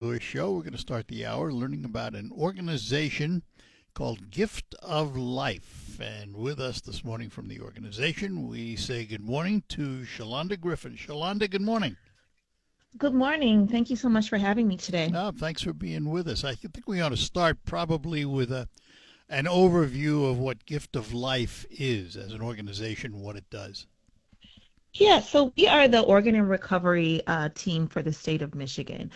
Show. We're going to start the hour learning about an organization called Gift of Life. And with us this morning from the organization, we say good morning to Shalonda Griffin. Shalonda, good morning. Good morning. Thank you so much for having me today. Thanks for being with us. I think we ought to start probably with an overview of what Gift of Life is as an organization, what it does. Yeah, so we are the organ and recovery team for the state of Michigan.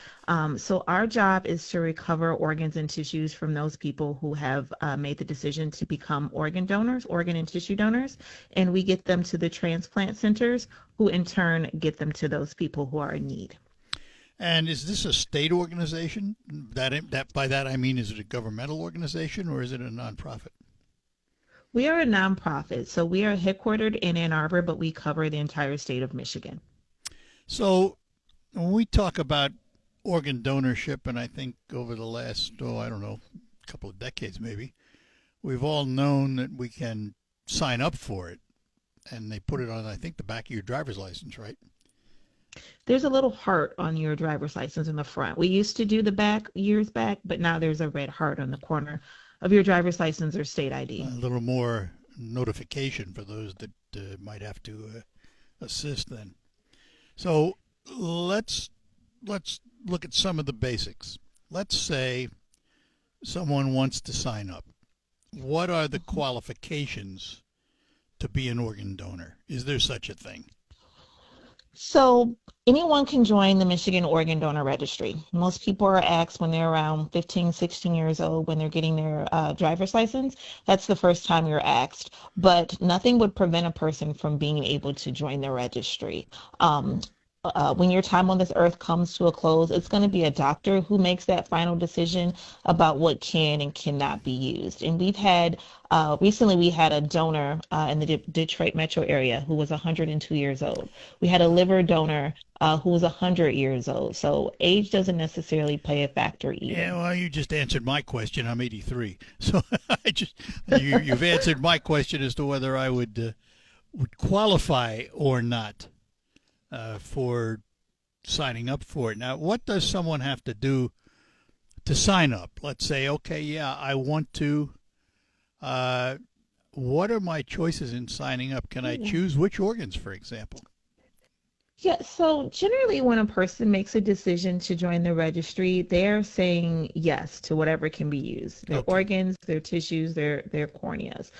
So our job is to recover organs and tissues from those people who have made the decision to become organ donors, organ and tissue donors, and we get them to the transplant centers, who in turn get them to those people who are in need. And is this a state organization? That by that I mean, is it a governmental organization or is it a nonprofit? We are a nonprofit, so we are headquartered in Ann Arbor, but we cover the entire state of Michigan. So when we talk about organ donorship, and I think over the last, I don't know, couple of decades maybe, we've all known that we can sign up for it. And they put it on, I think, the back of your driver's license, right? There's a little heart on your driver's license in the front. We used to do the back years back, but now there's a red heart on the corner of your driver's license or state A ID. little more notification for those that might have to assist then. So let's let's look at some of the basics. Let's say someone wants to sign up. What are the qualifications to be an organ donor? Is there such a thing? So anyone can join the Michigan Organ Donor Registry. Most people are asked when they're around 15, 16 years old when they're getting their driver's license. That's the first time you're asked. But nothing would prevent a person from being able to join the registry. When your time on this earth comes to a close, it's going to be a doctor who makes that final decision about what can and cannot be used. And recently we had a donor in the Detroit metro area who was 102 years old. We had a liver donor who was 100 years old. So age doesn't necessarily play a factor Yeah, either. well, you just answered my question. I'm 83, so I just you've answered my question as to whether I would qualify or not for signing up for it. Now, what does someone have to do to sign up? Let's say, okay, yeah, I want to. Uh, what are my choices in signing up? Can I choose which organs, for example? Yeah, so generally, when a person makes a decision to join the registry, they're saying yes to whatever can be used, their Okay. organs, their tissues, their corneas.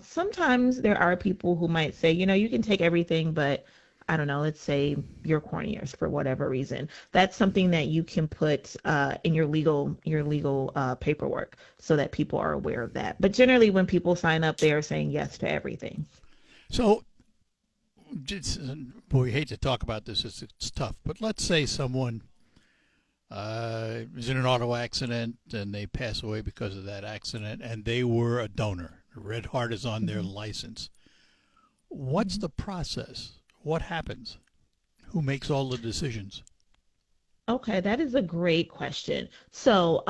Sometimes there are people who might say, you can take everything, but I don't know, let's say your corneas for whatever reason. That's something that you can put in your legal paperwork so that people are aware of that. But generally, when people sign up, they are saying yes to everything. So, it's, boy, we hate to talk about this. It's tough. But let's say someone is in an auto accident and they pass away because of that accident, and they were a donor. A red heart is on their Mhm, license. What's mhm. the process? What happens? Who makes all the decisions? Okay, that is a great question. So,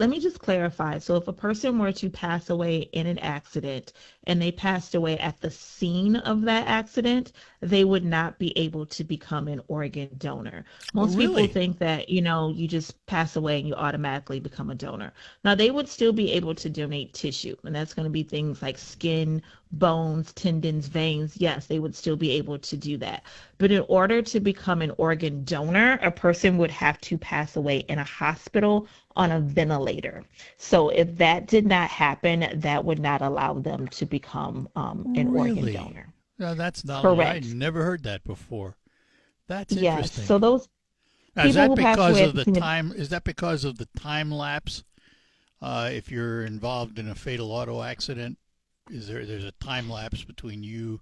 let me just clarify. So, if a person were to pass away in an accident and they passed away at the scene of that accident, they would not be able to become an organ donor. Oh, Most people really? think that, you just pass away and you automatically become a donor. Now, they would still be able to donate tissue, and that's going to be things like skin, bones, tendons, veins. Yes, they would still be able to do that. But in order to become an organ donor, a person would have to pass away in a hospital on a ventilator. So if that did not happen, that would not allow them to become an organ Really? donor. Now, that's knowledge. I Correct. never heard that before. That's Yes. interesting. So those Now, is people that who pass because away at of the the scene of, time? Is that because of the time lapse? If you're involved in a fatal auto accident, there's a time lapse between you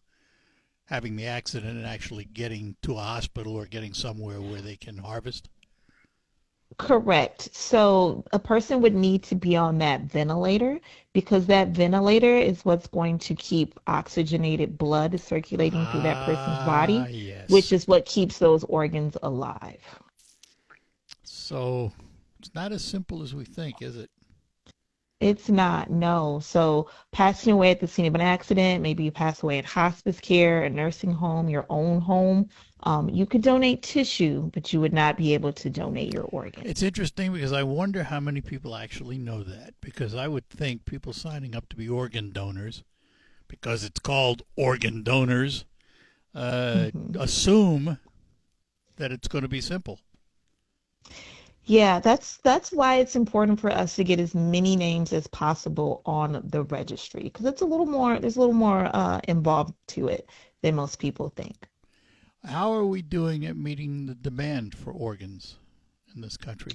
having the accident and actually getting to a hospital or getting somewhere where they can harvest? correct. So a person would need to be on that ventilator because that ventilator is what's going to keep oxygenated blood circulating through that person's Ah, body, which yes. is what keeps those organs alive. So it's not as simple as we think, is it? It's not, no. So passing away at the scene of an accident, maybe you pass away in hospice care, a nursing home, your own home. You could donate tissue, but you would not be able to donate your It's organs. interesting because I wonder how many people actually know that. Because I would think people signing up to be organ donors, because it's called organ donors, Mhm. assume that it's going to be simple. Yeah, that's why it's important for us to get as many names as possible on the registry because there's a little more involved to it than most people think. How are we doing at meeting the demand for organs in this country?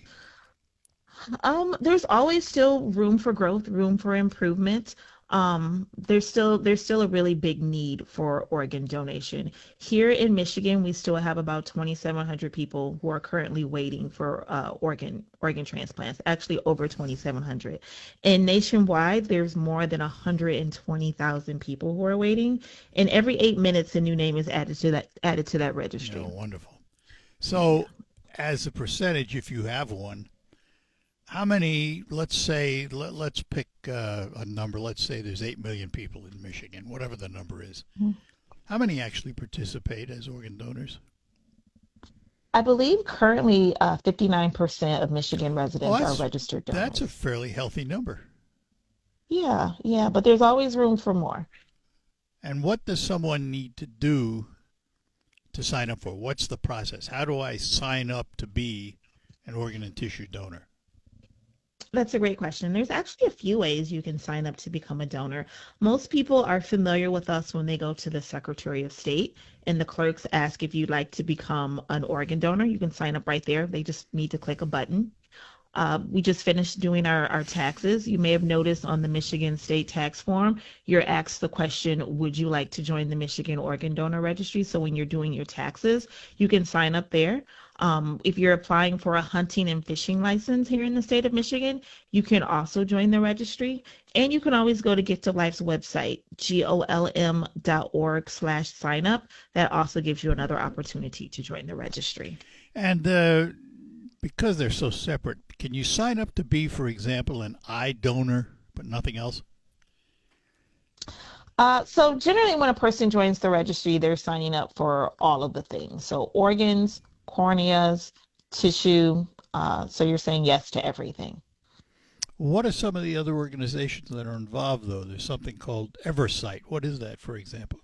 There's always still room for growth, room for improvement. There's still a really big need for organ donation. Here in Michigan, we still have about 2,700 people who are currently waiting for organ transplants. Actually, over 2,700. And nationwide, there's more than 120,000 people who are waiting. And every 8 minutes, a new name is added to that registry. Wonderful. Yeah. So, as a percentage, if you have one, how many, let's say, let's pick a number. Let's say there's 8 million people in Michigan, whatever the number is. How many actually participate as organ donors? I believe currently 59% of Michigan Well, residents are registered that's a donors. fairly healthy number. Yeah, yeah, but there's always room for more. And what does someone need to do to sign up for? What's the process? How do I sign up to be an organ and tissue donor? That's a great question. There's actually a few ways you can sign up to become a donor. Most people are familiar with us when they go to the Secretary of State and the clerks ask if you'd like to become an organ donor. You can sign up right there. They just need to click a button. We just finished doing our taxes. You may have noticed on the Michigan state tax form, you're asked the question, would you like to join the Michigan Organ Donor Registry? So when you're doing your taxes, you can sign up there. If you're applying for a hunting and fishing license here in the state of Michigan, you can also join the registry. And you can always go to Get to Life's website, golm.org/sign up. That also gives you another opportunity to join the registry. And because they're so separate, can you sign up to be, for example, an eye donor, but nothing else? So generally, when a person joins the registry, they're signing up for all of the things. So organs, corneas, tissue. So you're saying yes to everything. What are some of the other organizations that are involved, though? There's something called Eversight. What is that, for example?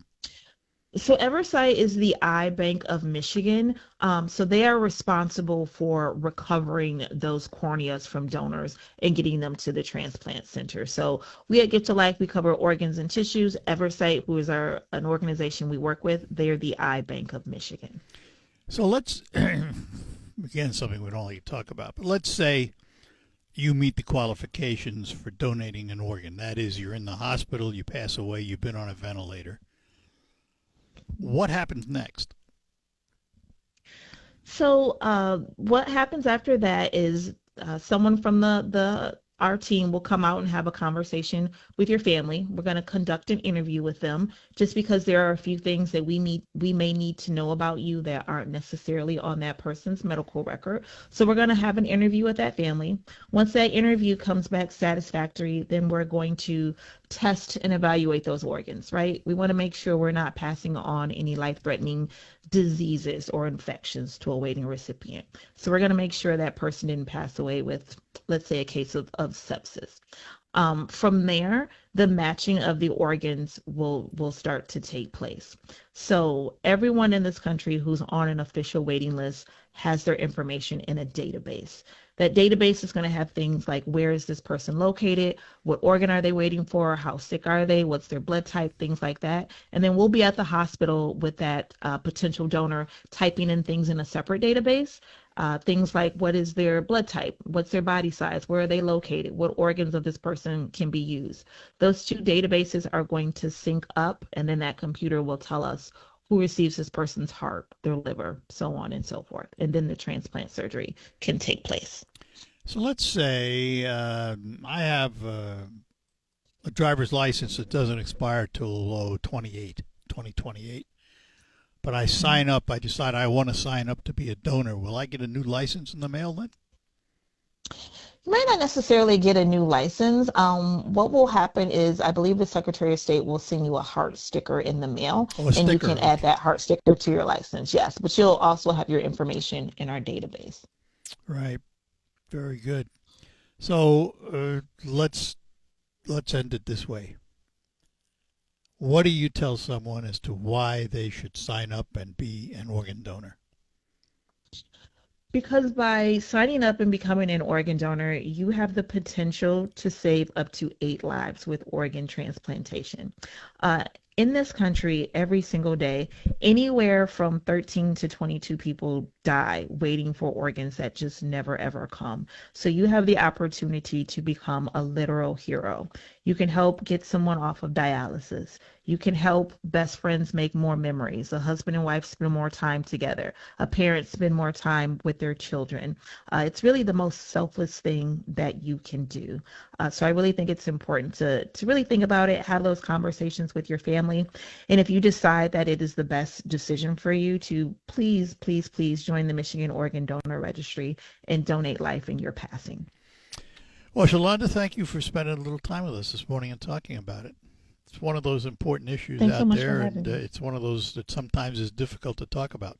So Eversight is the eye bank of Michigan. So they are responsible for recovering those corneas from donors and getting them to the transplant center. So we at Get to Life, we cover organs and tissues. Eversight, who is an organization we work with, they're the eye bank of Michigan. So let's, again, something we don't only talk about, but let's say you meet the qualifications for donating an organ. That is, you're in the hospital, you pass away, you've been on a ventilator. What happens next? So what happens after that is someone from the our team will come out and have a conversation with your family. We're going to conduct an interview with them just because there are a few things that we may need to know about you that aren't necessarily on that person's medical record. So we're going to have an interview with that family. Once that interview comes back satisfactory, then we're going to test and evaluate those organs, right? We want to make sure we're not passing on any life-threatening diseases or infections to a waiting recipient. So we're going to make sure that person didn't pass away with, let's say, a case of sepsis. From there, the matching of the organs will start to take place. So everyone in this country who's on an official waiting list has their information in a database. That database is going to have things like where is this person located, what organ are they waiting for, how sick are they, what's their blood type, things like that. And then we'll be at the hospital with that potential donor typing in things in a separate database. Things like what is their blood type, what's their body size, where are they located, what organs of this person can be used. Those two databases are going to sync up, and then that computer will tell us who receives this person's heart, their liver, so on and so forth. And then the transplant surgery can take place. So let's say I have a driver's license that doesn't expire till 2028. But I sign up, I decide I want to sign up to be a donor. Will I get a new license in the mail then? You might not necessarily get a new license. What will happen is, I believe the Secretary of State will send you a heart sticker in the mail, Oh, a and you sticker. can add Okay. that heart sticker to your license. Yes, but you'll also have your information in our database. Right. Very good. So let's end it this way. What do you tell someone as to why they should sign up and be an organ donor? Because by signing up and becoming an organ donor, you have the potential to save up to 8 lives with organ transplantation. Uh, in this country, every single day, anywhere from 13 to 22 people die waiting for organs that just never ever come. So you have the opportunity to become a literal hero. You can help get someone off of dialysis. You can help best friends make more memories. A husband and wife spend more time together. A parent spend more time with their children. It's really the most selfless thing that you can do. So I really think it's important to really think about it, have those conversations with your family. And if you decide that it is the best decision for you, to please, please, please join the Michigan Organ Donor Registry and donate life in your passing. Well, Shalonda, thank you for spending a little time with us this morning and talking about it. It's one of those important issues Thanks so out much for there, and having me. it's one of those that sometimes is difficult to talk about.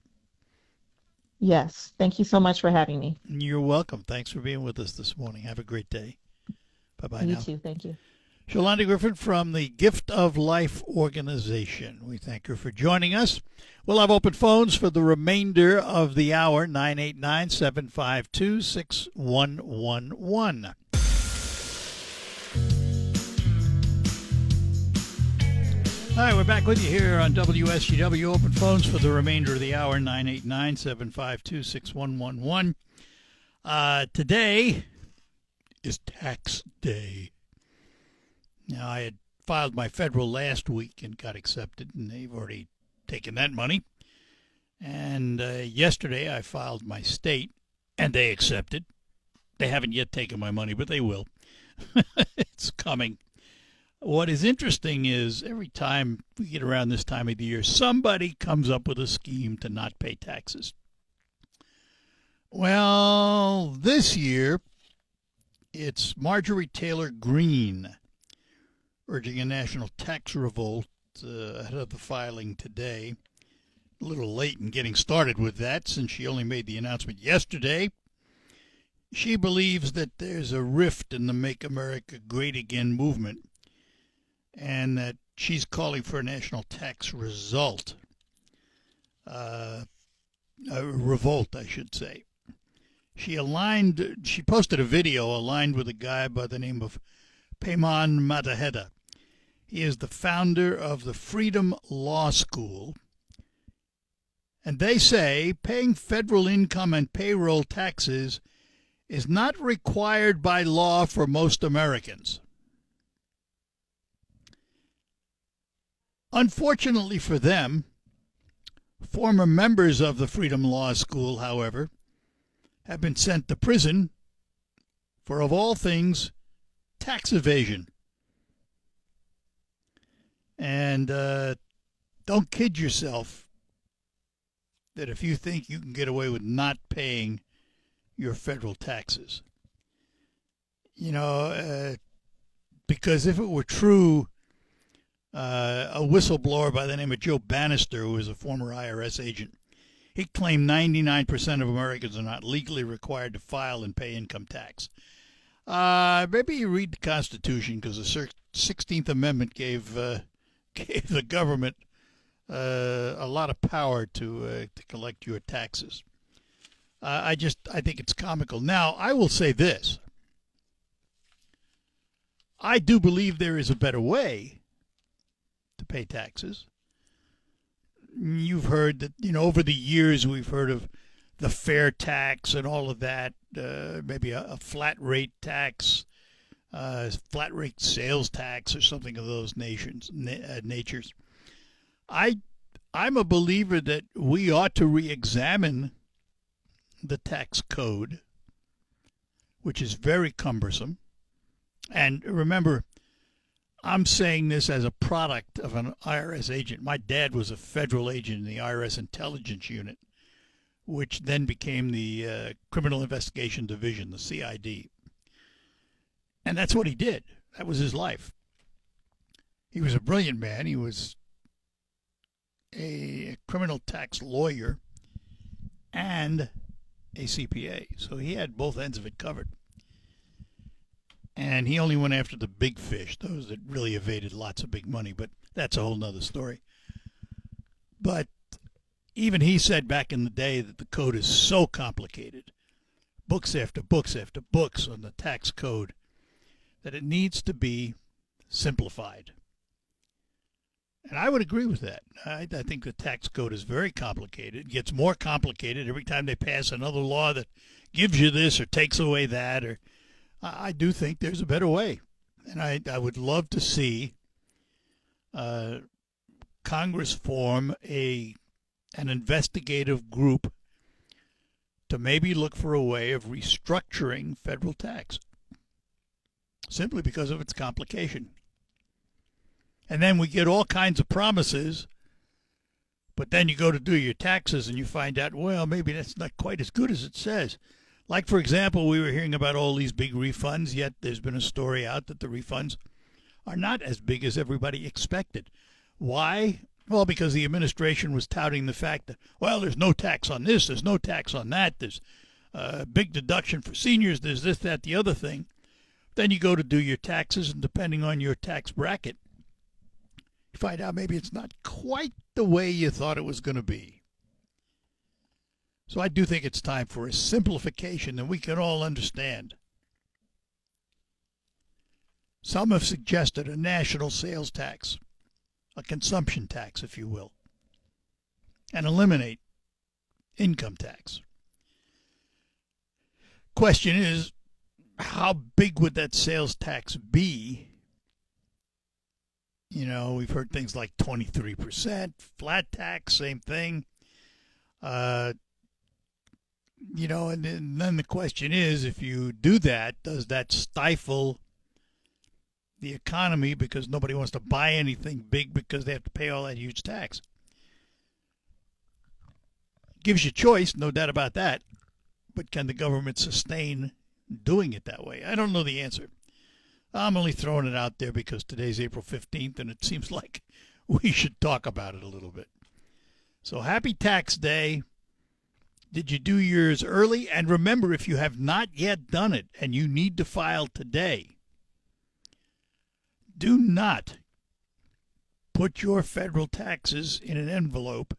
Yes, thank you so much for having me. You're welcome. Thanks for being with us this morning. Have a great day. Bye bye You now. too. Thank you. Shalonda Griffin from the Gift of Life organization. We thank her for joining us. We'll have open phones for the remainder of the hour, 989 752 6111. All right, we're back with you here on WSGW. Open phones for the remainder of the hour, 989 752 6111. Today is tax day. Now, I had filed my federal last week and got accepted, and they've already taken that money. And yesterday I filed my state, and they accepted. They haven't yet taken my money, but they will. It's coming. What is interesting is every time we get around this time of the year, somebody comes up with a scheme to not pay taxes. Well, this year, it's Marjorie Taylor Greene urging a national tax revolt ahead of the filing today. A little late in getting started with that since she only made the announcement yesterday. She believes that there's a rift in the Make America Great Again movement and that she's calling for a national tax a revolt, I should say. She posted a video aligned with a guy by the name of Payman Mataheda. He is the founder of the Freedom Law School. And they say paying federal income and payroll taxes is not required by law for most Americans. Unfortunately for them, former members of the Freedom Law School, however, have been sent to prison for, of all things, tax evasion. And don't kid yourself that if you think you can get away with not paying your federal taxes. Because if it were true, a whistleblower by the name of Joe Bannister, who was a former IRS agent, he claimed 99% of Americans are not legally required to file and pay income tax. Maybe you read the Constitution, because the 16th Amendment gave the government a lot of power to collect your taxes. I think it's comical. Now, I will say this. I do believe there is a better way to pay taxes. You've heard that, over the years we've heard of the fair tax and all of that, maybe a flat rate tax, flat rate sales tax or something of those natures. I'm a believer that we ought to re-examine the tax code, which is very cumbersome. And remember, I'm saying this as a product of an IRS agent. My dad was a federal agent in the IRS Intelligence Unit, which then became the Criminal Investigation Division, the CID. And that's what he did. That was his life. He was a brilliant man. He was a criminal tax lawyer and a CPA. So he had both ends of it covered. And he only went after the big fish, those that really evaded lots of big money. But that's a whole nother story. But even he said back in the day that the code is so complicated, books after books after books on the tax code, that it needs to be simplified. And I would agree with that. I think the tax code is very complicated. It gets more complicated every time they pass another law that gives you this or takes away that. Or I do think there's a better way. And I would love to see Congress form an investigative group to maybe look for a way of restructuring federal tax, simply because of its complication. And then we get all kinds of promises, but then you go to do your taxes and you find out, well, maybe that's not quite as good as it says. Like, for example, we were hearing about all these big refunds, yet there's been a story out that the refunds are not as big as everybody expected. Why? Well, because the administration was touting the fact that, well, there's no tax on this, there's no tax on that, there's a big deduction for seniors, there's this, that, the other thing. Then you go to do your taxes, and depending on your tax bracket, you find out maybe it's not quite the way you thought it was going to be. So I do think it's time for a simplification that we can all understand. Some have suggested a national sales tax, a consumption tax, if you will, and eliminate income tax. Question is, how big would that sales tax be? You know, we've heard things like 23%, flat tax, same thing. You know, and then the question is, if you do that, does that stifle the economy because nobody wants to buy anything big because they have to pay all that huge tax? Gives you choice, no doubt about that. But can the government sustain doing it that way? I don't know the answer. I'm only throwing it out there because today's April 15th, and it seems like we should talk about it a little bit. So happy tax day. Did you do yours early? And remember, if you have not yet done it and you need to file today, do not put your federal taxes in an envelope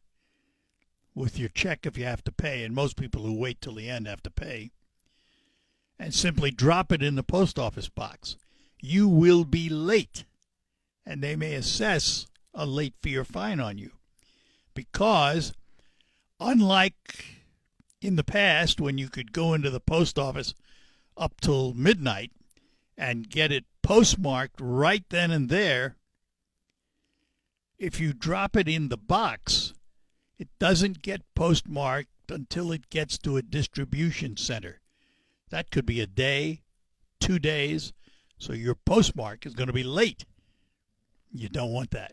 with your check if you have to pay, and most people who wait till the end have to pay, and simply drop it in the post office box. You will be late, and they may assess a late fee or fine on you. Because unlike in the past when you could go into the post office up till midnight and get it postmarked right then and there, if you drop it in the box, it doesn't get postmarked until it gets to a distribution center. That could be a day, 2 days, so your postmark is going to be late. You don't want that.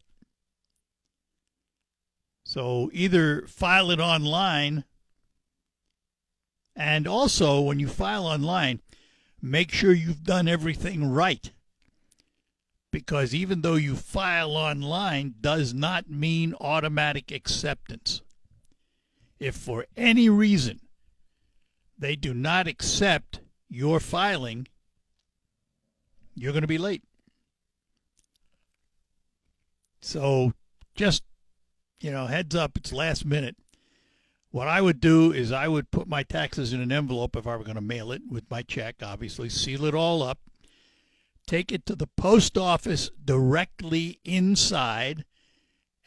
So either file it online, and also when you file online, make sure you've done everything right. Because even though you file online does not mean automatic acceptance. If for any reason they do not accept your filing, you're going to be late. So just, heads up, it's last minute. What I would do is I would put my taxes in an envelope if I were going to mail it with my check, obviously, seal it all up, take it to the post office directly inside,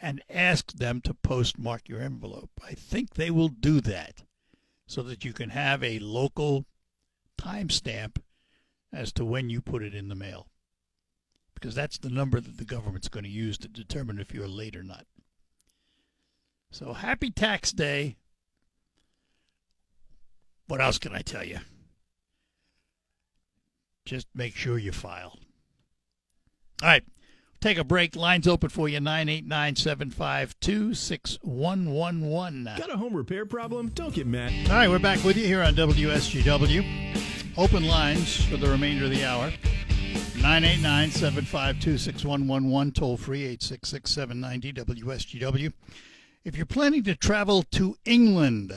and ask them to postmark your envelope. I think they will do that so that you can have a local timestamp as to when you put it in the mail, because that's the number that the government's going to use to determine if you're late or not. So happy tax day. What else can I tell you? Just make sure you file. All right, take a break. Lines open for you, 989-752-6111. Got a home repair problem? Don't get mad. All right, we're back with you here on WSGW. Open lines for the remainder of the hour. 989-752-6111, toll free 866-790-WSGW. If you're planning to travel to England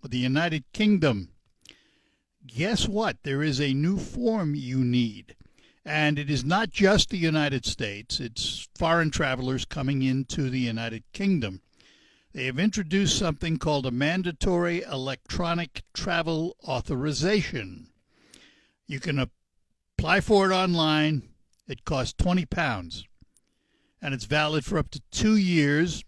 or the United Kingdom, guess what? There is a new form you need. And it is not just the United States. It's foreign travelers coming into the United Kingdom. They have introduced something called a mandatory electronic travel authorization. You can apply for it online. It costs £20. And it's valid for up to 2 years.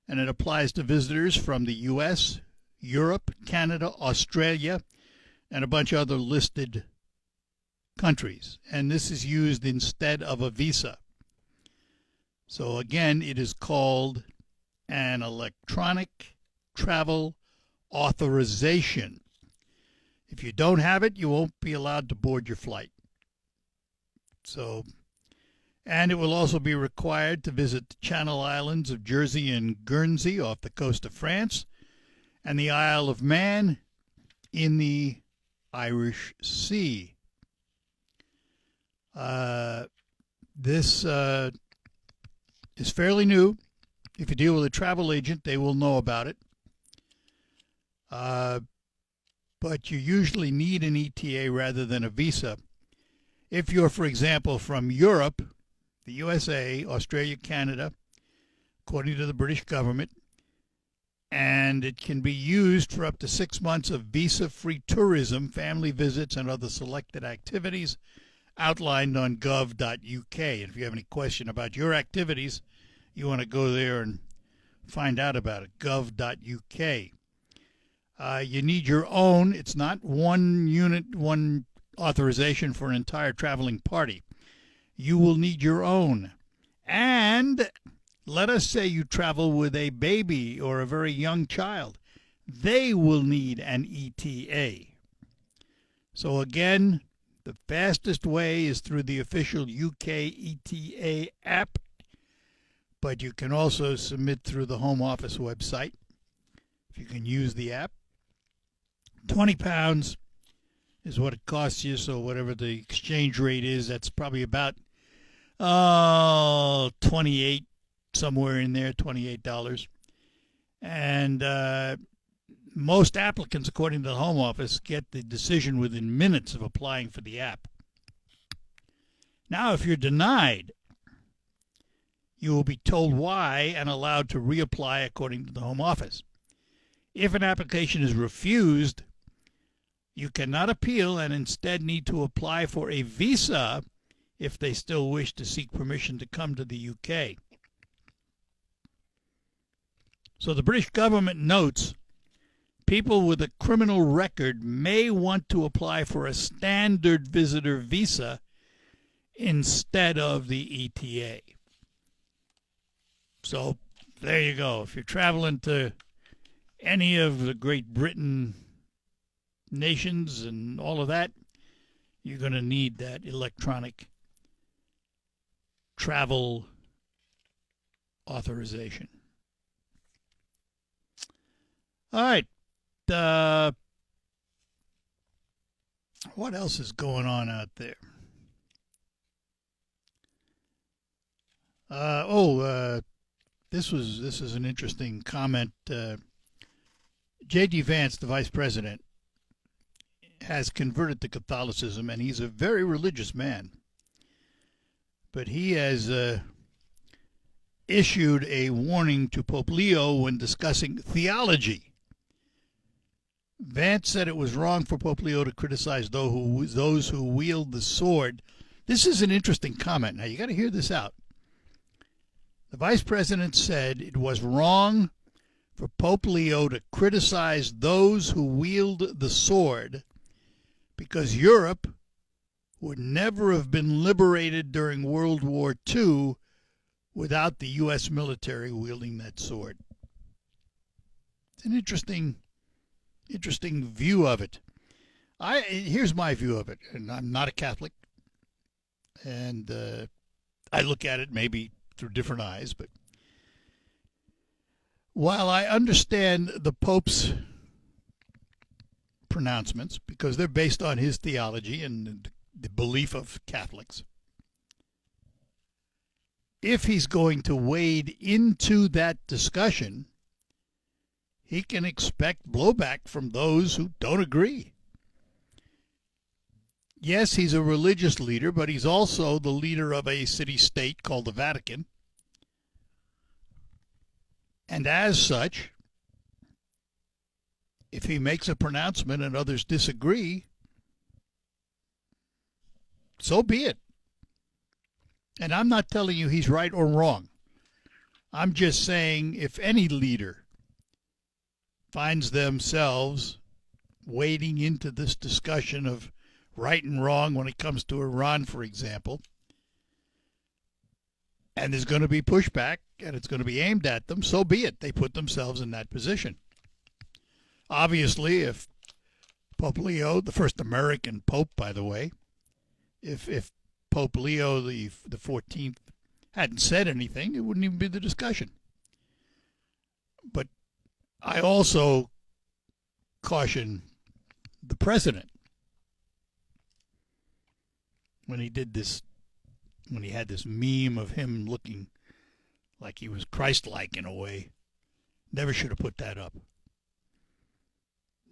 And it applies to visitors from the U.S., Europe, Canada, Australia, and a bunch of other listed countries. And this is used instead of a visa. So again, it is called an electronic travel authorization. If you don't have it, you won't be allowed to board your flight. And it will also be required to visit the Channel Islands of Jersey and Guernsey off the coast of France, and the Isle of Man in the Irish Sea. This is fairly new. If you deal with a travel agent, they will know about it. But you usually need an ETA rather than a visa. If you're, for example, from Europe, the USA, Australia, Canada, according to the British government, and it can be used for up to 6 months of visa-free tourism, family visits, and other selected activities outlined on gov.uk. And if you have any question about your activities, you want to go there and find out about it, gov.uk. You need your own. It's not one unit, one authorization for an entire traveling party. You will need your own. And let us say you travel with a baby or a very young child. They will need an ETA. So again, the fastest way is through the official UK ETA app, but you can also submit through the Home Office website if you can use the app. £20 is what it costs you, so whatever the exchange rate is, that's probably about 28, somewhere in there, $28. And most applicants, according to the Home Office, get the decision within minutes of applying for the app. Now, if you're denied, you will be told why and allowed to reapply according to the Home Office. If an application is refused, you cannot appeal and instead need to apply for a visa if they still wish to seek permission to come to the UK. So the British government notes people with a criminal record may want to apply for a standard visitor visa instead of the ETA. So there you go. If you're traveling to any of the Great Britain nations and all of that, you're going to need that electronic travel authorization. All right. What else is going on out there? This is an interesting comment. J.D. Vance, the vice president, has converted to Catholicism, and he's a very religious man. But he has issued a warning to Pope Leo when discussing theology. Vance said it was wrong for Pope Leo to criticize those who wield the sword. This is an interesting comment. Now, you got to hear this out. The vice president said it was wrong for Pope Leo to criticize those who wield the sword because Europe would never have been liberated during World War II without the U.S. military wielding that sword. It's an interesting view of it. Here's my view of it, and I'm not a Catholic, and I look at it maybe through different eyes, but while I understand the Pope's pronouncements because they're based on his theology and the belief of Catholics. If he's going to wade into that discussion, he can expect blowback from those who don't agree. Yes, he's a religious leader, but he's also the leader of a city-state called the Vatican. And as such, if he makes a pronouncement and others disagree, so be it. And I'm not telling you he's right or wrong. I'm just saying if any leader finds themselves wading into this discussion of right and wrong when it comes to Iran, for example, and there's going to be pushback and it's going to be aimed at them, so be it. They put themselves in that position. Obviously, if Pope Leo, the first American pope, by the way, if Pope Leo the 14th hadn't said anything, it wouldn't even be the discussion. But I also caution the president when he did this, when he had this meme of him looking like he was Christ-like in a way. Never should have put that up.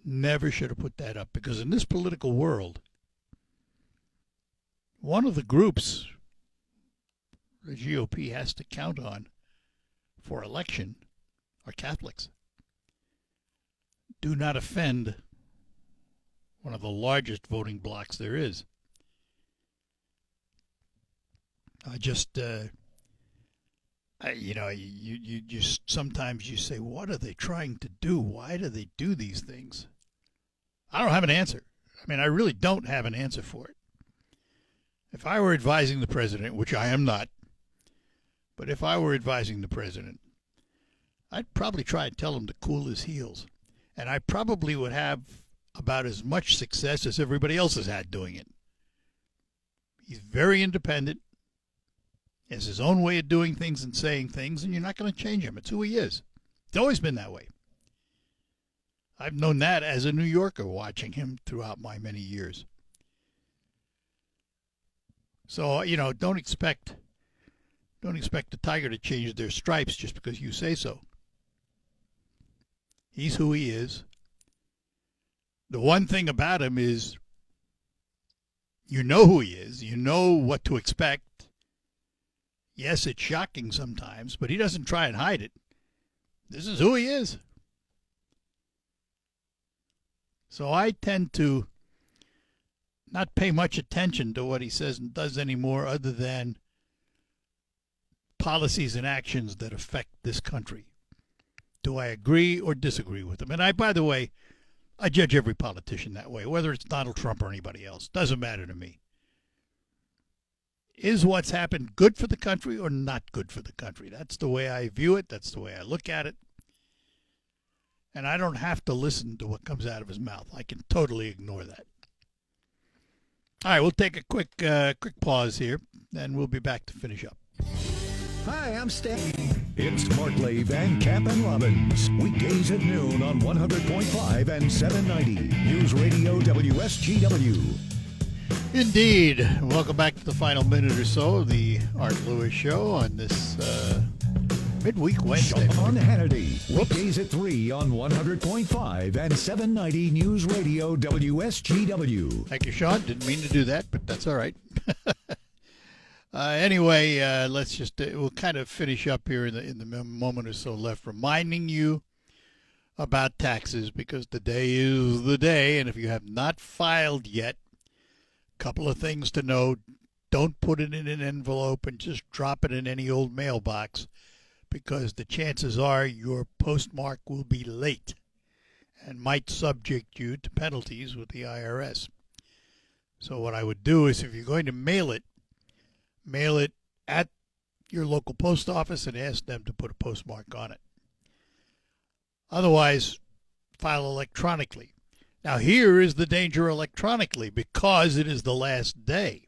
Never should have put that up, because in this political world, one of the groups the GOP has to count on for election are Catholics. Do not offend one of the largest voting blocs there is. You sometimes you say, what are they trying to do? Why do they do these things? I don't have an answer. I mean, I really don't have an answer for it. If I were advising the president, which I am not, but if I were advising the president, I'd probably try and tell him to cool his heels. And I probably would have about as much success as everybody else has had doing it. He's very independent. He has his own way of doing things and saying things, and you're not going to change him. It's who he is. It's always been that way. I've known that as a New Yorker watching him throughout my many years. So, don't expect the tiger to change their stripes just because you say so. He's who he is. The one thing about him is you know who he is. You know what to expect. Yes, it's shocking sometimes, but he doesn't try and hide it. This is who he is. So I tend to not pay much attention to what he says and does anymore, other than policies and actions that affect this country. Do I agree or disagree with him? And by the way, I judge every politician that way, whether it's Donald Trump or anybody else. Doesn't matter to me. Is what's happened good for the country or not good for the country? That's the way I view it. That's the way I look at it. And I don't have to listen to what comes out of his mouth. I can totally ignore that. All right, we'll take a quick pause here, and we'll be back to finish up. Hi, I'm Stan. It's Mark Lave and Captain Robbins. Weekdays at noon on 100.5 and 790. News Radio WSGW. Indeed. Welcome back to the final minute or so of the Art Lewis Show on this midweek Wednesday. Sean Hannity. Weekdays at 3 on 100.5 and 790 News Radio WSGW. Thank you, Sean. Didn't mean to do that, but that's all right. Anyway, let's just we'll kind of finish up here in the moment or so left, reminding you about taxes, because today is the day, and if you have not filed yet, a couple of things to know. Don't put it in an envelope and just drop it in any old mailbox, because the chances are your postmark will be late and might subject you to penalties with the IRS. So what I would do is, if you're going to mail it at your local post office and ask them to put a postmark on it. Otherwise, file electronically. Now, here is the danger electronically, because it is the last day.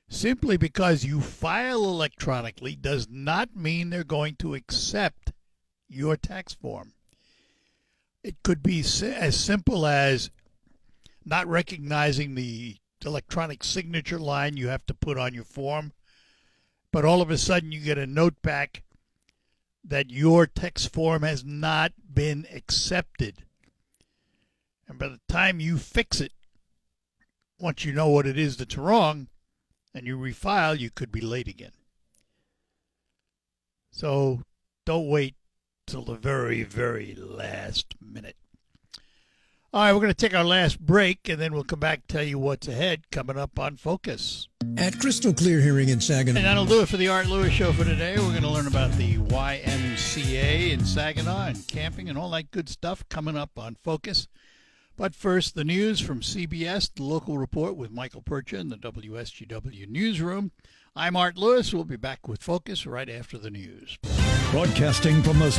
Simply because you file electronically does not mean they're going to accept your tax form. It could be as simple as not recognizing the electronic signature line you have to put on your form. But all of a sudden you get a note back that your text form has not been accepted. And by the time you fix it, once you know what it is that's wrong, and you refile, you could be late again. So don't wait till the very, very last minute. All right, we're going to take our last break, and then we'll come back and tell you what's ahead coming up on Focus. At Crystal Clear Hearing in Saginaw. And that'll do it for the Art Lewis Show for today. We're going to learn about the YMCA in Saginaw and camping and all that good stuff coming up on Focus. But first, the news from CBS, the local report with Michael Percha in the WSGW newsroom. I'm Art Lewis. We'll be back with Focus right after the news. Broadcasting from the